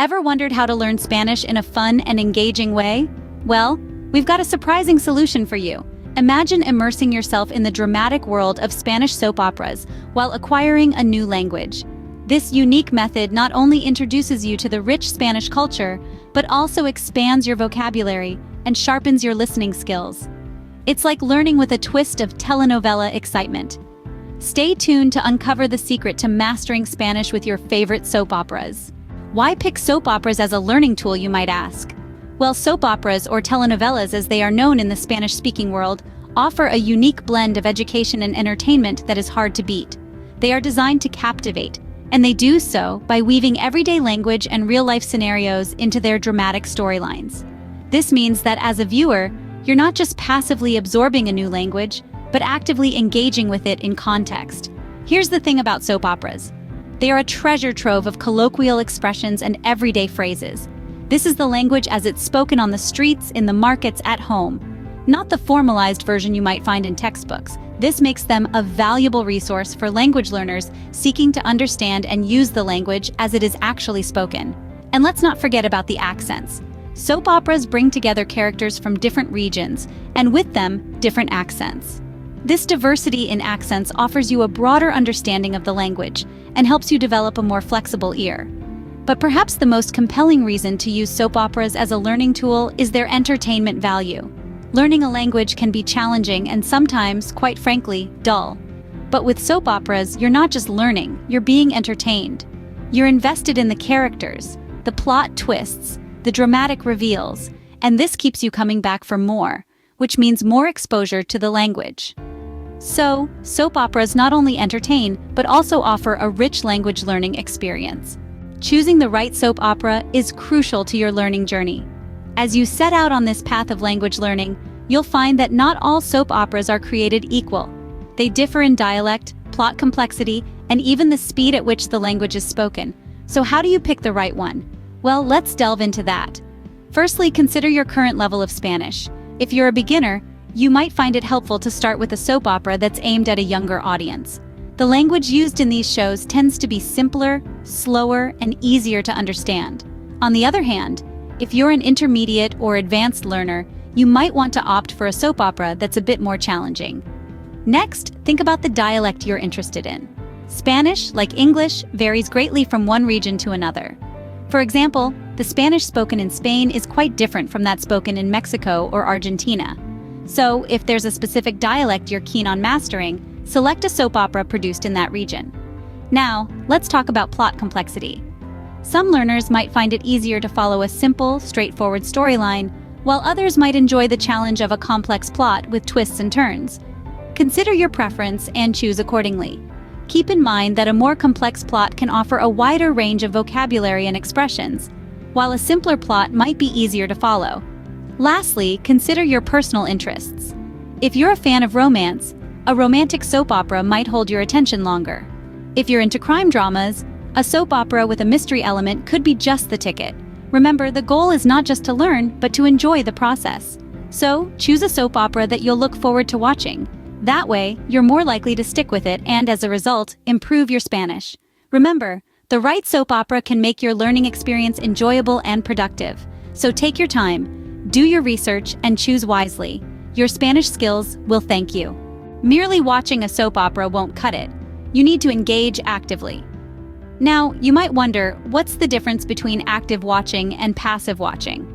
Ever wondered how to learn Spanish in a fun and engaging way? Well, we've got a surprising solution for you. Imagine immersing yourself in the dramatic world of Spanish soap operas while acquiring a new language. This unique method not only introduces you to the rich Spanish culture, but also expands your vocabulary and sharpens your listening skills. It's like learning with a twist of telenovela excitement. Stay tuned to uncover the secret to mastering Spanish with your favorite soap operas. Why pick soap operas as a learning tool, you might ask? Well, soap operas, or telenovelas as they are known in the Spanish-speaking world, offer a unique blend of education and entertainment that is hard to beat. They are designed to captivate, and they do so by weaving everyday language and real-life scenarios into their dramatic storylines. This means that as a viewer, you're not just passively absorbing a new language, but actively engaging with it in context. Here's the thing about soap operas. They are a treasure trove of colloquial expressions and everyday phrases. This is the language as it's spoken on the streets, in the markets, at home. Not the formalized version you might find in textbooks. This makes them a valuable resource for language learners seeking to understand and use the language as it is actually spoken. And let's not forget about the accents. Soap operas bring together characters from different regions, and with them, different accents. This diversity in accents offers you a broader understanding of the language and helps you develop a more flexible ear. But perhaps the most compelling reason to use soap operas as a learning tool is their entertainment value. Learning a language can be challenging and sometimes, quite frankly, dull. But with soap operas, you're not just learning, you're being entertained. You're invested in the characters, the plot twists, the dramatic reveals, and this keeps you coming back for more, which means more exposure to the language. So, soap operas not only entertain, but also offer a rich language learning experience. Choosing the right soap opera is crucial to your learning journey. As you set out on this path of language learning, you'll find that not all soap operas are created equal. They differ in dialect, plot complexity, and even the speed at which the language is spoken. So how do you pick the right one? Well, let's delve into that. Firstly, consider your current level of Spanish. If you're a beginner, you might find it helpful to start with a soap opera that's aimed at a younger audience. The language used in these shows tends to be simpler, slower, and easier to understand. On the other hand, if you're an intermediate or advanced learner, you might want to opt for a soap opera that's a bit more challenging. Next, think about the dialect you're interested in. Spanish, like English, varies greatly from one region to another. For example, the Spanish spoken in Spain is quite different from that spoken in Mexico or Argentina. So, if there's a specific dialect you're keen on mastering, select a soap opera produced in that region. Now, let's talk about plot complexity. Some learners might find it easier to follow a simple, straightforward storyline, while others might enjoy the challenge of a complex plot with twists and turns. Consider your preference and choose accordingly. Keep in mind that a more complex plot can offer a wider range of vocabulary and expressions, while a simpler plot might be easier to follow. Lastly, consider your personal interests. If you're a fan of romance, a romantic soap opera might hold your attention longer. If you're into crime dramas, a soap opera with a mystery element could be just the ticket. Remember, the goal is not just to learn, but to enjoy the process. So, choose a soap opera that you'll look forward to watching. That way, you're more likely to stick with it and, as a result, improve your Spanish. Remember, the right soap opera can make your learning experience enjoyable and productive. So take your time, do your research, and choose wisely. Your Spanish skills will thank you. Merely watching a soap opera won't cut it. You need to engage actively. Now, you might wonder, what's the difference between active watching and passive watching?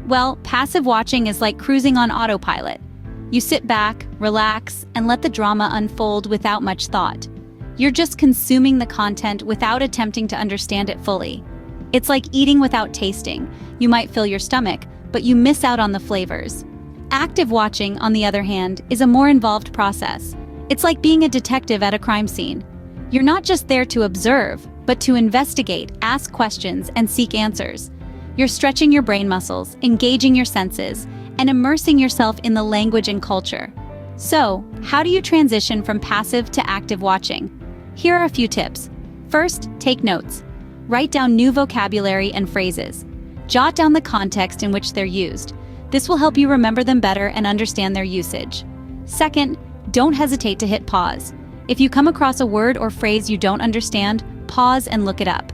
Well, passive watching is like cruising on autopilot. You sit back, relax, and let the drama unfold without much thought. You're just consuming the content without attempting to understand it fully. It's like eating without tasting. You might fill your stomach, but you miss out on the flavors. Active watching, on the other hand, is a more involved process. It's like being a detective at a crime scene. You're not just there to observe, but to investigate, ask questions, and seek answers. You're stretching your brain muscles, engaging your senses, and immersing yourself in the language and culture. So, how do you transition from passive to active watching? Here are a few tips. First, take notes. Write down new vocabulary and phrases. Jot down the context in which they're used. This will help you remember them better and understand their usage. Second, don't hesitate to hit pause. If you come across a word or phrase you don't understand, pause and look it up.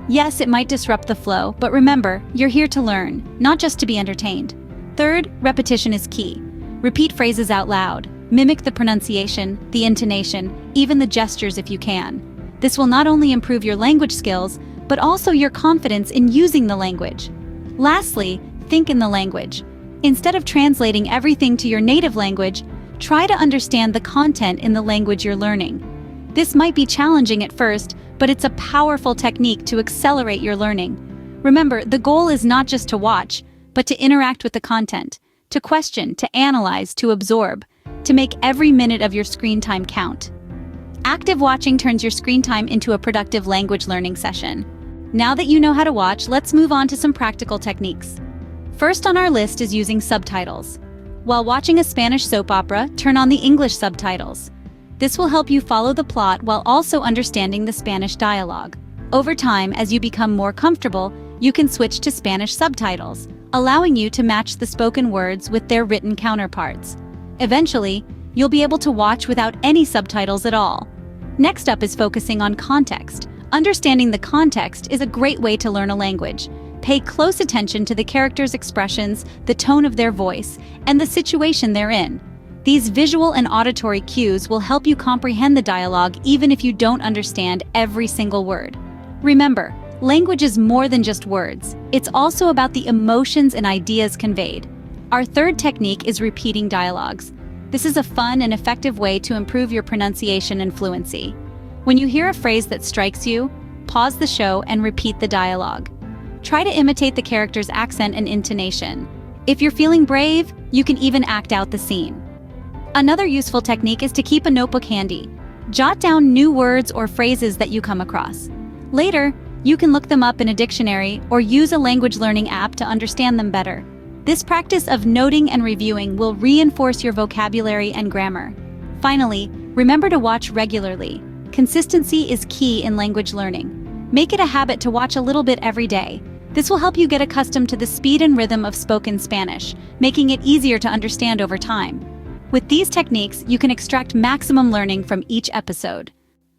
Yes, it might disrupt the flow, but remember, you're here to learn, not just to be entertained. Third, repetition is key. Repeat phrases out loud. Mimic the pronunciation, the intonation, even the gestures if you can. This will not only improve your language skills, but also your confidence in using the language. Lastly, think in the language. Instead of translating everything to your native language, try to understand the content in the language you're learning. This might be challenging at first, but it's a powerful technique to accelerate your learning. Remember, the goal is not just to watch, but to interact with the content, to question, to analyze, to absorb, to make every minute of your screen time count. Active watching turns your screen time into a productive language learning session. Now that you know how to watch, let's move on to some practical techniques. First on our list is using subtitles. While watching a Spanish soap opera, turn on the English subtitles. This will help you follow the plot while also understanding the Spanish dialogue. Over time, as you become more comfortable, you can switch to Spanish subtitles, allowing you to match the spoken words with their written counterparts. Eventually, you'll be able to watch without any subtitles at all. Next up is focusing on context. Understanding the context is a great way to learn a language. Pay close attention to the characters' expressions, the tone of their voice, and the situation they're in. These visual and auditory cues will help you comprehend the dialogue even if you don't understand every single word. Remember, language is more than just words. It's also about the emotions and ideas conveyed. Our third technique is repeating dialogues. This is a fun and effective way to improve your pronunciation and fluency. When you hear a phrase that strikes you, pause the show and repeat the dialogue. Try to imitate the character's accent and intonation. If you're feeling brave, you can even act out the scene. Another useful technique is to keep a notebook handy. Jot down new words or phrases that you come across. Later, you can look them up in a dictionary or use a language learning app to understand them better. This practice of noting and reviewing will reinforce your vocabulary and grammar. Finally, remember to watch regularly. Consistency is key in language learning. Make it a habit to watch a little bit every day. This will help you get accustomed to the speed and rhythm of spoken Spanish, making it easier to understand over time. With these techniques, you can extract maximum learning from each episode.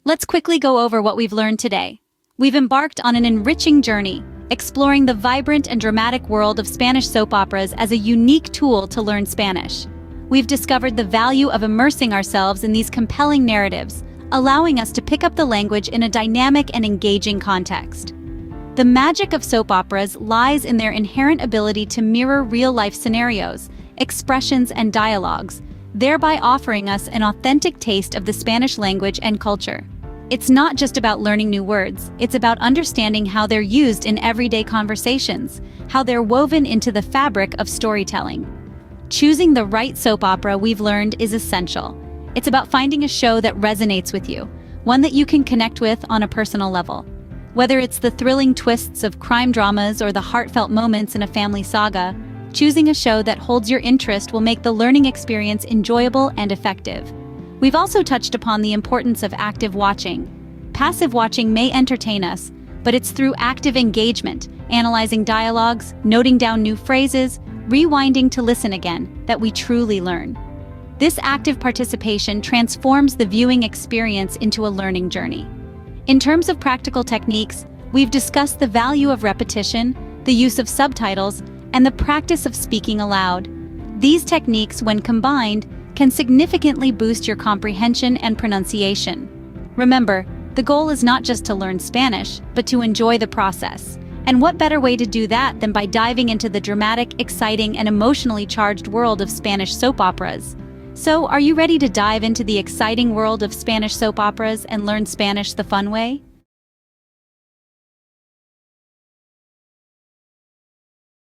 Let's quickly go over what we've learned today. We've embarked on an enriching journey, exploring the vibrant and dramatic world of Spanish soap operas as a unique tool to learn Spanish. We've discovered the value of immersing ourselves in these compelling narratives, allowing us to pick up the language in a dynamic and engaging context. The magic of soap operas lies in their inherent ability to mirror real-life scenarios, expressions, and dialogues, thereby offering us an authentic taste of the Spanish language and culture. It's not just about learning new words, it's about understanding how they're used in everyday conversations, how they're woven into the fabric of storytelling. Choosing the right soap opera, we've learned, is essential. It's about finding a show that resonates with you, one that you can connect with on a personal level. Whether it's the thrilling twists of crime dramas or the heartfelt moments in a family saga, choosing a show that holds your interest will make the learning experience enjoyable and effective. We've also touched upon the importance of active watching. Passive watching may entertain us, but it's through active engagement, analyzing dialogues, noting down new phrases, rewinding to listen again, that we truly learn. This active participation transforms the viewing experience into a learning journey. In terms of practical techniques, we've discussed the value of repetition, the use of subtitles, and the practice of speaking aloud. These techniques, when combined, can significantly boost your comprehension and pronunciation. Remember, the goal is not just to learn Spanish, but to enjoy the process. And what better way to do that than by diving into the dramatic, exciting, and emotionally charged world of Spanish soap operas? So, are you ready to dive into the exciting world of Spanish soap operas and learn Spanish the fun way?